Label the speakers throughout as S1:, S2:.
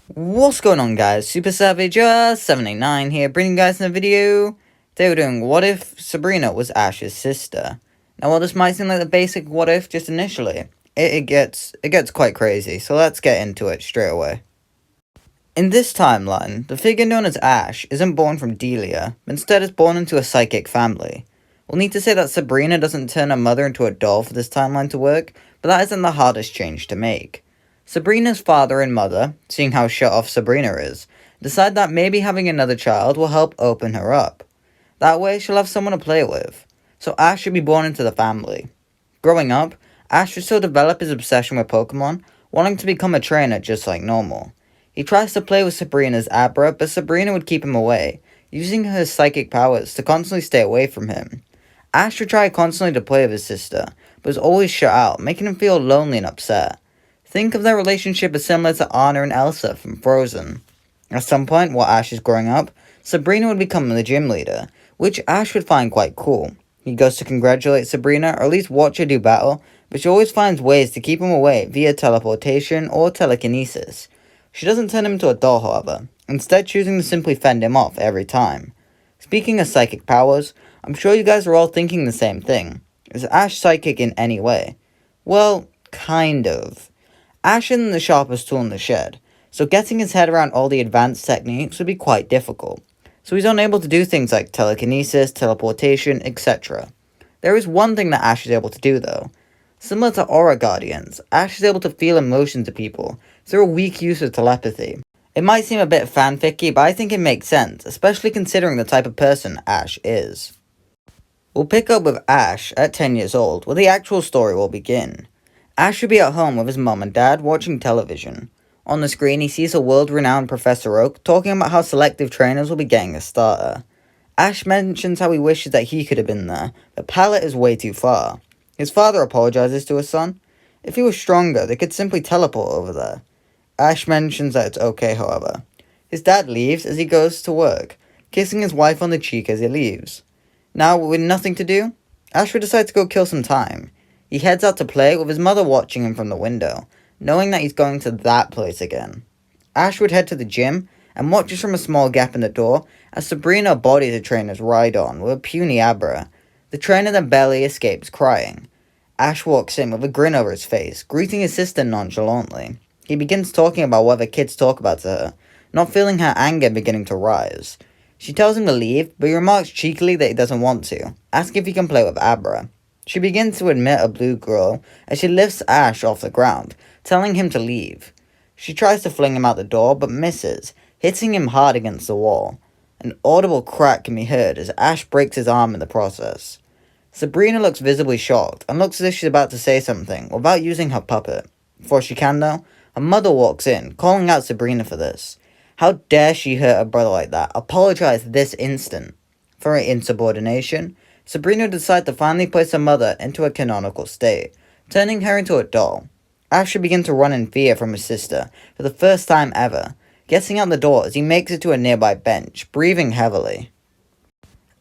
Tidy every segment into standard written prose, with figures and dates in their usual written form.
S1: What's going on, guys? Super Savage 789 here, bringing you guys in a video. Today we're doing what if Sabrina was Ash's sister. Now, while this might seem like the basic what if just initially, it gets quite crazy, so let's get into it straight away. In this timeline, the figure known as Ash isn't born from Delia, but instead is born into a psychic family. We'll need to say that Sabrina doesn't turn her mother into a doll for this timeline to work, but that isn't the hardest change to make. Sabrina's father and mother, seeing how shut off Sabrina is, decide that maybe having another child will help open her up. That way, she'll have someone to play with. So Ash should be born into the family. Growing up, Ash would still develop his obsession with Pokemon, wanting to become a trainer just like normal. He tries to play with Sabrina's Abra, but Sabrina would keep him away, using her psychic powers to constantly stay away from him. Ash would try constantly to play with his sister, but was always shut out, making him feel lonely and upset. Think of their relationship as similar to Anna and Elsa from Frozen. At some point, while Ash is growing up, Sabrina would become the gym leader, which Ash would find quite cool. He goes to congratulate Sabrina, or at least watch her do battle, but she always finds ways to keep him away via teleportation or telekinesis. She doesn't turn him into a doll, however, instead choosing to simply fend him off every time. Speaking of psychic powers, I'm sure you guys are all thinking the same thing. Is Ash psychic in any way? Well, kind of. Ash isn't the sharpest tool in the shed, so getting his head around all the advanced techniques would be quite difficult. So he's unable to do things like telekinesis, teleportation, etc. There is one thing that Ash is able to do though. Similar to Aura Guardians, Ash is able to feel emotions of people through a weak use of telepathy. It might seem a bit fanficky, but I think it makes sense, especially considering the type of person Ash is. We'll pick up with Ash at 10 years old, where the actual story will begin. Ash should be at home with his mum and dad watching television. On the screen, he sees a world-renowned Professor Oak talking about how selective trainers will be getting a starter. Ash mentions how he wishes that he could have been there, but Pallet is way too far. His father apologizes to his son. If he was stronger, they could simply teleport over there. Ash mentions that it's okay, however. His dad leaves as he goes to work, kissing his wife on the cheek as he leaves. Now, with nothing to do, Ash would decide to go kill some time. He heads out to play with his mother watching him from the window, knowing that he's going to that place again. Ash would head to the gym and watches from a small gap in the door as Sabrina bodies the trainer's ride-on with a puny Abra. The trainer then barely escapes crying. Ash walks in with a grin over his face, greeting his sister nonchalantly. He begins talking about whatever kids talk about to her, not feeling her anger beginning to rise. She tells him to leave, but he remarks cheekily that he doesn't want to, asking if he can play with Abra. She begins to admit a blue girl as she lifts Ash off the ground, telling him to leave. She tries to fling him out the door, but misses, hitting him hard against the wall. An audible crack can be heard as Ash breaks his arm in the process. Sabrina looks visibly shocked, and looks as if she's about to say something, without using her puppet. Before she can though, her mother walks in, calling out Sabrina for this. How dare she hurt her brother like that? Apologize this instant. For her insubordination, Sabrina decides to finally place her mother into a canonical state, turning her into a doll. Ash begins to run in fear from his sister for the first time ever, getting out the door as he makes it to a nearby bench, breathing heavily.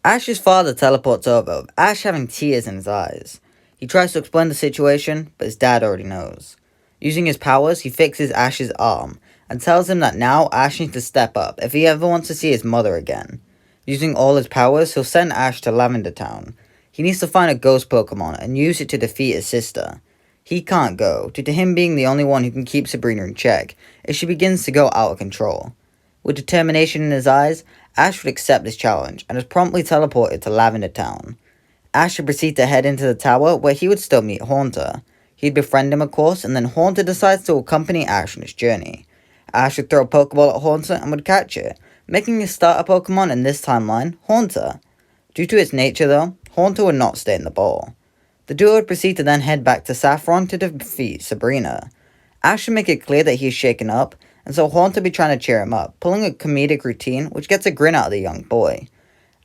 S1: Ash's father teleports over, with Ash having tears in his eyes. He tries to explain the situation, but his dad already knows. Using his powers, he fixes Ash's arm, and tells him that now Ash needs to step up if he ever wants to see his mother again. Using all his powers, he'll send Ash to Lavender Town. He needs to find a ghost Pokemon and use it to defeat his sister. He can't go, due to him being the only one who can keep Sabrina in check, as she begins to go out of control. With determination in his eyes, Ash would accept this challenge, and is promptly teleported to Lavender Town. Ash would proceed to head into the tower, where he would still meet Haunter. He'd befriend him, of course, and then Haunter decides to accompany Ash on his journey. Ash would throw a Pokeball at Haunter and would catch it, making his starter Pokemon in this timeline, Haunter. Due to its nature though, Haunter would not stay in the ball. The duo would proceed to then head back to Saffron to defeat Sabrina. Ash would make it clear that he is shaken up, and so Haunter would be trying to cheer him up, pulling a comedic routine which gets a grin out of the young boy.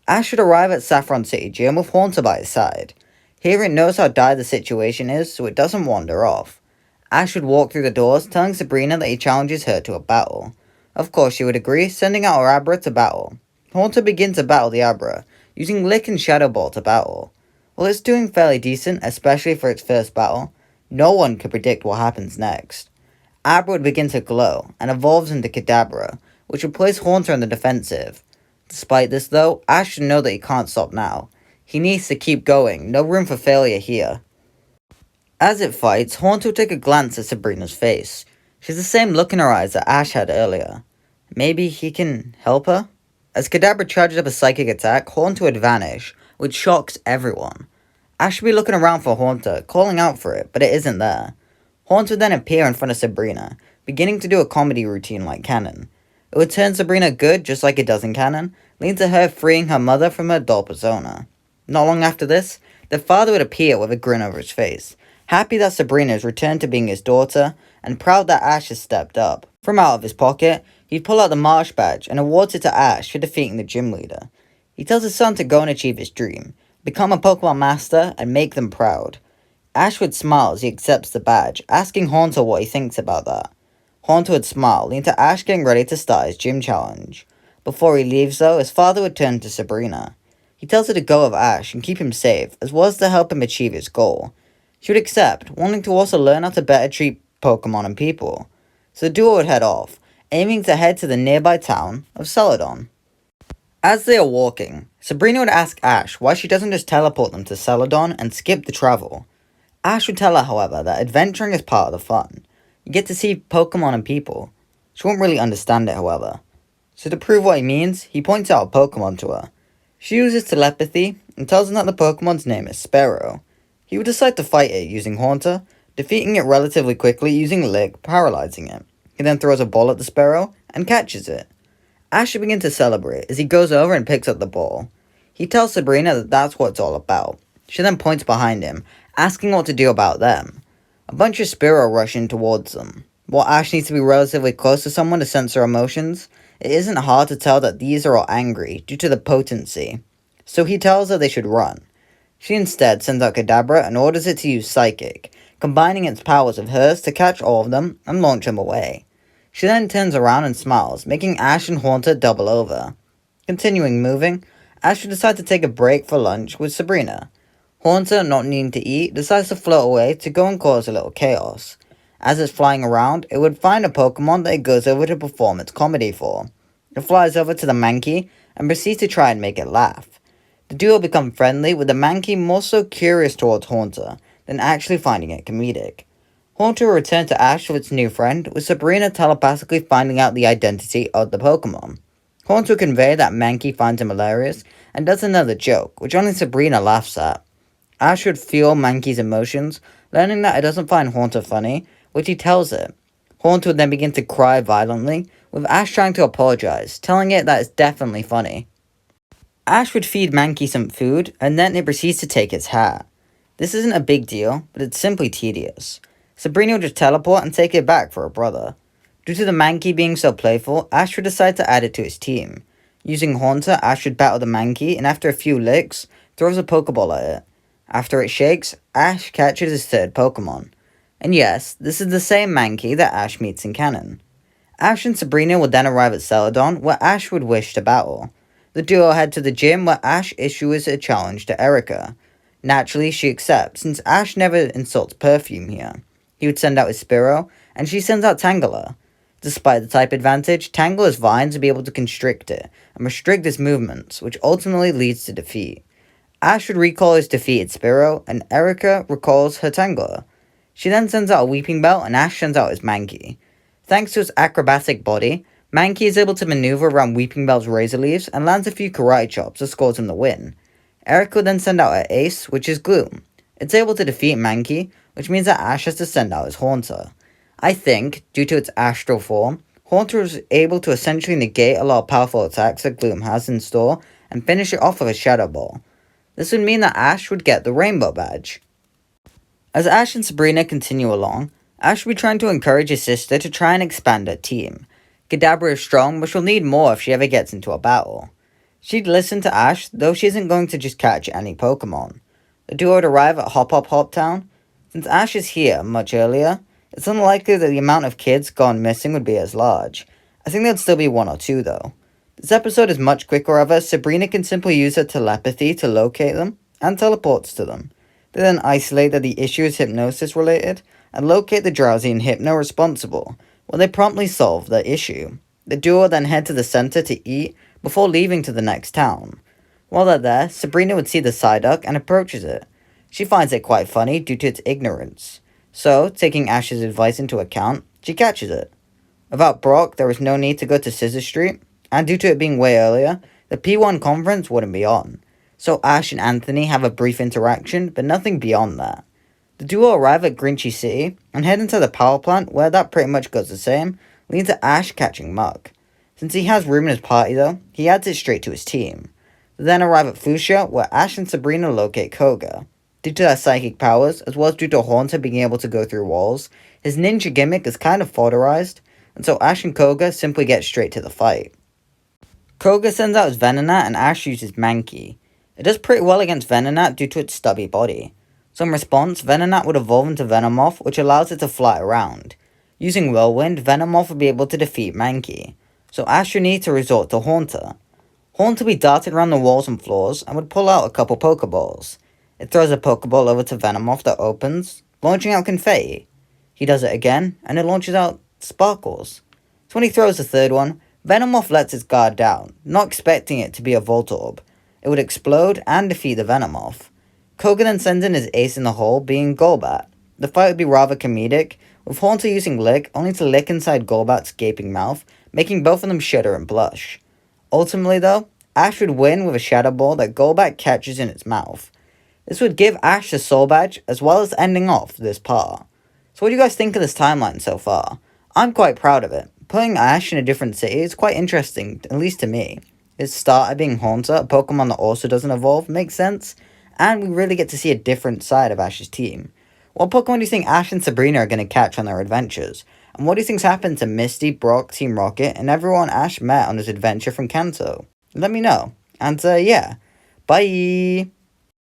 S1: Ash would arrive at Saffron City Gym with Haunter by his side. Here it knows how dire the situation is, so it doesn't wander off. Ash would walk through the doors, telling Sabrina that he challenges her to a battle. Of course she would agree, sending out her Abra to battle. Haunter begins to battle the Abra, using Lick and Shadow Ball to battle. While it's doing fairly decent, especially for its first battle, no one could predict what happens next. Abra would begin to glow and evolves into Kadabra, which would place Haunter on the defensive. Despite this though, Ash should know that he can't stop now. He needs to keep going, no room for failure here. As it fights, Haunter will take a glance at Sabrina's face. She has the same look in her eyes that Ash had earlier. Maybe he can help her? As Kadabra charges up a psychic attack, Haunter would vanish, which shocks everyone. Ash would be looking around for Haunter, calling out for it, but it isn't there. Haunter would then appear in front of Sabrina, beginning to do a comedy routine like canon. It would turn Sabrina good just like it does in canon, leading to her freeing her mother from her doll persona. Not long after this, the father would appear with a grin over his face, happy that Sabrina has returned to being his daughter, and proud that Ash has stepped up. From out of his pocket, he'd pull out the Marsh badge and awards it to Ash for defeating the gym leader. He tells his son to go and achieve his dream, become a Pokemon Master, and make them proud. Ash would smile as he accepts the badge, asking Haunter what he thinks about that. Haunter would smile, leading to Ash getting ready to start his gym challenge. Before he leaves though, his father would turn to Sabrina. He tells her to go with Ash and keep him safe, as well as to help him achieve his goal. She would accept, wanting to also learn how to better treat Pokemon and people. So the duo would head off, aiming to head to the nearby town of Celadon. As they are walking, Sabrina would ask Ash why she doesn't just teleport them to Celadon and skip the travel. Ash would tell her, however, that adventuring is part of the fun. You get to see Pokemon and people. She won't really understand it, however. So to prove what he means, he points out a Pokemon to her. She uses telepathy and tells him that the Pokemon's name is Sparrow. He would decide to fight it using Haunter, defeating it relatively quickly using Lick, paralyzing it. He then throws a ball at the Sparrow and catches it. Ash should begin to celebrate as he goes over and picks up the ball. He tells Sabrina that that's what it's all about. She then points behind him, asking what to do about them. A bunch of Spearow rush in towards them. While Ash needs to be relatively close to someone to sense their emotions, it isn't hard to tell that these are all angry due to the potency. So he tells her they should run. She instead sends out Kadabra and orders it to use Psychic, combining its powers with hers to catch all of them and launch them away. She then turns around and smiles, making Ash and Haunter double over. Continuing moving, Ash would decide to take a break for lunch with Sabrina. Haunter, not needing to eat, decides to float away to go and cause a little chaos. As it's flying around, it would find a Pokemon that it goes over to perform its comedy for. It flies over to the Mankey and proceeds to try and make it laugh. The duo become friendly, with the Mankey more so curious towards Haunter than actually finding it comedic. Haunter will return to Ash with its new friend, with Sabrina telepathically finding out the identity of the Pokemon. Haunter will convey that Mankey finds him hilarious and does another joke, which only Sabrina laughs at. Ash would feel Mankey's emotions, learning that it doesn't find Haunter funny, which he tells it. Haunter would then begin to cry violently, with Ash trying to apologize, telling it that it's definitely funny. Ash would feed Mankey some food, and then it proceeds to take its hat. This isn't a big deal, but it's simply tedious. Sabrina would just teleport and take it back for her brother. Due to the Mankey being so playful, Ash would decide to add it to his team. Using Haunter, Ash would battle the Mankey, and after a few licks, throws a Pokeball at it. After it shakes, Ash catches his third Pokemon. And yes, this is the same Mankey that Ash meets in canon. Ash and Sabrina would then arrive at Celadon, where Ash would wish to battle. The duo head to the gym, where Ash issues a challenge to Erica. Naturally, she accepts, since Ash never insults Perfume here. He would send out his Spearow, and she sends out Tangela. Despite the type advantage, Tangela's vines would be able to constrict it, and restrict its movements, which ultimately leads to defeat. Ash would recall his defeated Spearow, and Erica recalls her Tangela. She then sends out a Weeping Bell, and Ash sends out his Mankey. Thanks to its acrobatic body, Mankey is able to maneuver around Weeping Bell's razor leaves and lands a few karate chops that scores him the win. Erica would then send out her ace, which is Gloom. It's able to defeat Mankey, which means that Ash has to send out his Haunter. I think, due to its astral form, Haunter is able to essentially negate a lot of powerful attacks that Gloom has in store and finish it off with a Shadow Ball. This would mean that Ash would get the Rainbow Badge. As Ash and Sabrina continue along, Ash will be trying to encourage his sister to try and expand her team. Kadabra is strong, but she'll need more if she ever gets into a battle. She'd listen to Ash, though she isn't going to just catch any Pokemon. The duo would arrive at Hop Town. Since Ash is here much earlier, it's unlikely that the amount of kids gone missing would be as large. I think there'd still be one or two though. This episode is much quicker, however. Sabrina can simply use her telepathy to locate them, and teleports to them. They then isolate that the issue is hypnosis related, and locate the drowsy and hypno responsible, where they promptly solve their issue. The duo then head to the center to eat before leaving to the next town. While they're there, Sabrina would see the Psyduck and approaches it. She finds it quite funny due to its ignorance. So, taking Ash's advice into account, she catches it. Without Brock, there was no need to go to Scissor Street, and due to it being way earlier, the P1 conference wouldn't be on. So Ash and Anthony have a brief interaction, but nothing beyond that. The duo arrive at Grinchy City and head into the power plant, where that pretty much goes the same, leading to Ash catching Muck. Since he has room in his party though, he adds it straight to his team. They then arrive at Fuchsia, where Ash and Sabrina locate Koga. Due to their psychic powers, as well as due to Haunter being able to go through walls, his ninja gimmick is kind of fodderized, and so Ash and Koga simply get straight to the fight. Koga sends out his Venonat and Ash uses Mankey. It does pretty well against Venonat due to its stubby body. So in response, Venonat would evolve into Venomoth, which allows it to fly around. Using Whirlwind, Venomoth would be able to defeat Mankey. So Ash would need to resort to Haunter. Haunter would be darted around the walls and floors and would pull out a couple Pokeballs. It throws a Pokeball over to Venomoth that opens, launching out confetti. He does it again, and it launches out sparkles. So when he throws the third one, Venomoth lets its guard down, not expecting it to be a Voltorb. It would explode and defeat the Venomoth. Koga then sends in his ace in the hole, being Golbat. The fight would be rather comedic, with Haunter using Lick only to lick inside Golbat's gaping mouth, making both of them shudder and blush. Ultimately though, Ash would win with a Shadow Ball that Golbat catches in its mouth. This would give Ash the Soul Badge, as well as ending off this part. So what do you guys think of this timeline so far? I'm quite proud of it. Putting Ash in a different city is quite interesting, at least to me. His starter being Haunter, a Pokemon that also doesn't evolve, makes sense, and we really get to see a different side of Ash's team. What Pokemon do you think Ash and Sabrina are going to catch on their adventures? And what do you think's happened to Misty, Brock, Team Rocket, and everyone Ash met on his adventure from Kanto? Let me know. And yeah, bye!